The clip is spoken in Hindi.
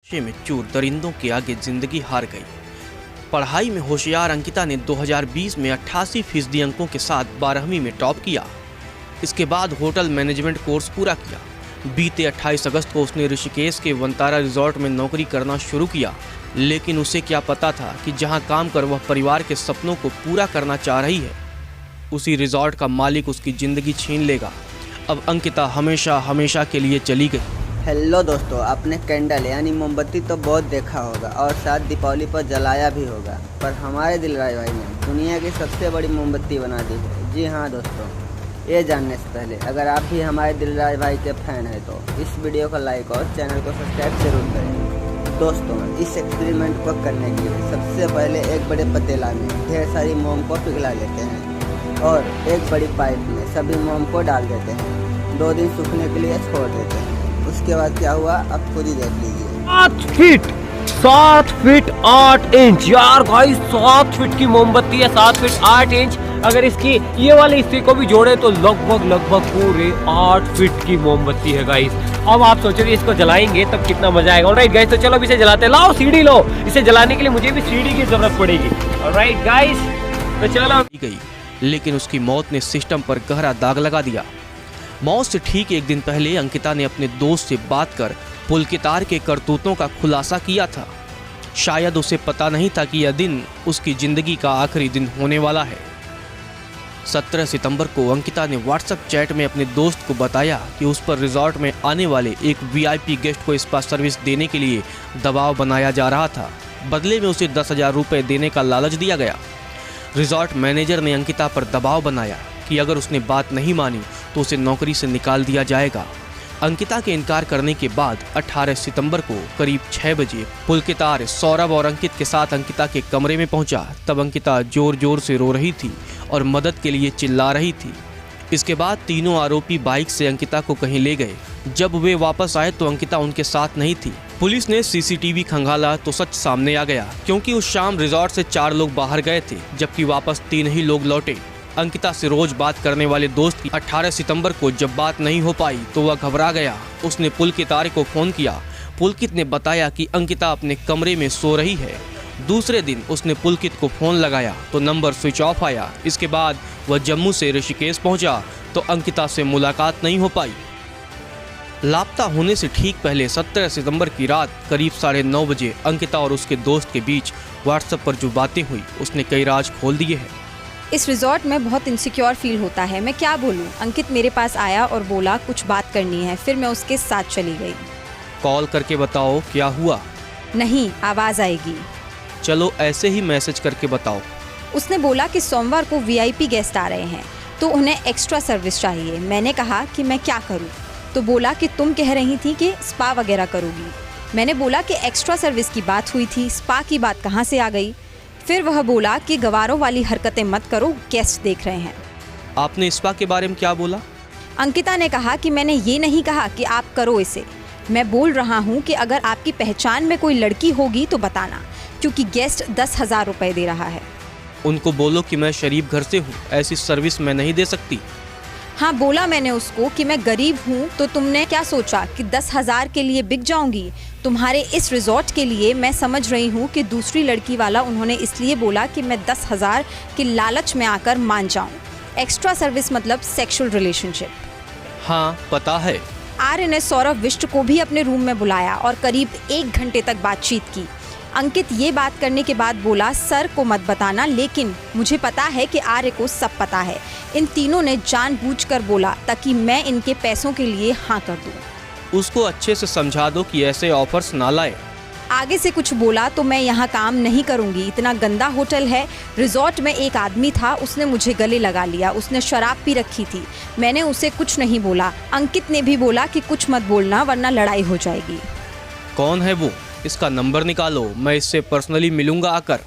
नशे में चूर दरिंदों के आगे जिंदगी हार गई। पढ़ाई में होशियार अंकिता ने 2020 में 88% अंकों के साथ 12वीं में टॉप किया। इसके बाद होटल मैनेजमेंट कोर्स पूरा किया। बीते 28 अगस्त को उसने ऋषिकेश के वनतारा रिजॉर्ट में नौकरी करना शुरू किया, लेकिन उसे क्या पता था कि जहां काम कर वह परिवार के सपनों को पूरा करना चाह रही है, उसी रिजॉर्ट का मालिक उसकी ज़िंदगी छीन लेगा। अब अंकिता हमेशा हमेशा के लिए चली गई। हेलो दोस्तों, आपने कैंडल यानी मोमबत्ती तो बहुत देखा होगा और शायद दीपावली पर जलाया भी होगा, पर हमारे दिलराज भाई ने दुनिया की सबसे बड़ी मोमबत्ती बना दी है। जी हाँ दोस्तों, ये जानने से पहले अगर आप भी हमारे दिलराज भाई के फैन हैं तो इस वीडियो को लाइक और चैनल को सब्सक्राइब जरूर करें। दोस्तों, इस एक्सपेरिमेंट को करने के लिए सबसे पहले एक बड़े पतीला में ढेर सारी मोम को पिघला लेते हैं और एक बड़ी पाइप में सभी मोम को डाल देते हैं। 2 दिन सूखने के लिए छोड़ देते हैं। उसके बाद क्या हुआ आप खुद ही देख लीजिए। 7 फीट 8 इंच यार गाइस, 7 फीट की मोमबत्ती है, 7 फीट 8 इंच। अगर इसकी ये वाले हिस्से को भी जोड़े तो लगभग पूरे 8 फीट की मोमबत्ती है गाइस। अब आप सोच रहे इसको जलाएंगे तब कितना मजा आएगा। ऑलराइट गाइस, तो चलो अब इसे जलाते हैं। लाओ सीढ़ी लो, इसे जलाने के लिए मुझे भी सीढ़ी की जरूरत पड़ेगी। ऑलराइट गाइस, तो चलो गई, लेकिन उसकी मौत ने सिस्टम पर गहरा दाग लगा दिया। मौत से ठीक एक दिन पहले अंकिता ने अपने दोस्त से बात कर पुलकितार के करतूतों का खुलासा किया था। शायद उसे पता नहीं था कि यह दिन उसकी जिंदगी का आखिरी दिन होने वाला है। 17 सितंबर को अंकिता ने व्हाट्सएप चैट में अपने दोस्त को बताया कि उस पर रिजॉर्ट में आने वाले एक वीआईपी गेस्ट को स्पा सर्विस देने के लिए दबाव बनाया जा रहा था। बदले में उसे 10,000 रुपये देने का लालच दिया गया। रिजॉर्ट मैनेजर ने अंकिता पर दबाव बनाया कि अगर उसने बात नहीं मानी तो उसे नौकरी से निकाल दिया जाएगा। अंकिता के इनकार करने के बाद 18 सितंबर को करीब 6 बजे पुलकितार सौरभ और अंकित के साथ अंकिता के कमरे में पहुंचा। तब अंकिता जोर जोर से रो रही थी और मदद के लिए चिल्ला रही थी। इसके बाद तीनों आरोपी बाइक से अंकिता को कहीं ले गए। जब वे वापस आए तो अंकिता उनके साथ नहीं थी। पुलिस ने सीसीटीवी खंगाला तो सच सामने आ गया, क्योंकि उस शाम रिजॉर्ट से 4 लोग बाहर गए थे, जबकि वापस 3 ही लोग लौटे। अंकिता से रोज बात करने वाले दोस्त की 18 सितंबर को जब बात नहीं हो पाई तो वह घबरा गया। उसने पुलकितार को फोन किया। पुलकित ने बताया कि अंकिता अपने कमरे में सो रही है। दूसरे दिन उसने पुलकित को फोन लगाया तो नंबर स्विच ऑफ आया। इसके बाद वह जम्मू से ऋषिकेश पहुंचा तो अंकिता से मुलाकात नहीं हो पाई। लापता होने से ठीक पहले 17 सितंबर की रात करीब 9:30 बजे अंकिता और उसके दोस्त के बीच व्हाट्सएप पर जो बातें हुई उसने कई राज खोल दिए हैं। इस रिजॉर्ट में बहुत इनसिक्योर फील होता है, मैं क्या बोलूं। अंकित मेरे पास आया और बोला कुछ बात करनी है, फिर मैं उसके साथ चली गई। कॉल करके बताओ क्या हुआ। नहीं, आवाज आएगी। चलो ऐसे ही मैसेज करके बताओ। उसने बोला कि सोमवार को वीआईपी गेस्ट आ रहे हैं तो उन्हें एक्स्ट्रा सर्विस चाहिए। मैंने कहा कि मैं क्या करूं, तो बोला कि तुम कह रही थी कि स्पा वगैरह करोगी। मैंने बोला कि एक्स्ट्रा सर्विस की बात हुई थी, स्पा की बात कहाँ से आ गई। फिर वह बोला कि गवारों वाली हरकतें मत करो, गेस्ट देख रहे हैं। आपने स्पा के बारे में क्या बोला? अंकिता ने कहा कि मैंने ये नहीं कहा कि आप करो इसे। मैं बोल रहा हूँ कि अगर आपकी पहचान में कोई लड़की होगी तो बताना, क्योंकि गेस्ट 10,000 रुपये दे रहा है। उनको बोलो कि मैं शरीफ घर से हूँ, ऐसी सर्विस मैं नहीं दे सकती। हाँ, बोला मैंने उसको कि मैं गरीब हूँ, तो तुमने क्या सोचा कि 10,000 के लिए बिक जाऊंगी? तुम्हारे इस रिजॉर्ट के लिए मैं समझ रही हूँ कि दूसरी लड़की वाला उन्होंने इसलिए बोला कि मैं 10,000 के लालच में आकर मान जाऊँ। एक्स्ट्रा सर्विस मतलब सेक्सुअल रिलेशनशिप। हाँ पता है। आर्य ने सौरभ विष्ट को भी अपने रूम में बुलाया और करीब 1 घंटे तक बातचीत की। अंकित ये बात करने के बाद बोला सर को मत बताना, लेकिन मुझे पता है कि आर्य को सब पता है। इन तीनों ने जानबूझकर बोला ताकि मैं इनके पैसों के लिए हाँ कर दूं। उसको अच्छे से समझा दो कि ऐसे ऑफर्स ना लाए। आगे से कुछ बोला तो मैं यहाँ काम नहीं करूँगी, इतना गंदा होटल है। रिजॉर्ट में एक आदमी था, उसने मुझे गले लगा लिया, उसने शराब पी रखी थी। मैंने उसे कुछ नहीं बोला। अंकित ने भी बोला कि कुछ मत बोलना वरना लड़ाई हो जाएगी। कौन है वो? इसका नंबर निकालो, मैं इससे पर्सनली मिलूंगा आकर।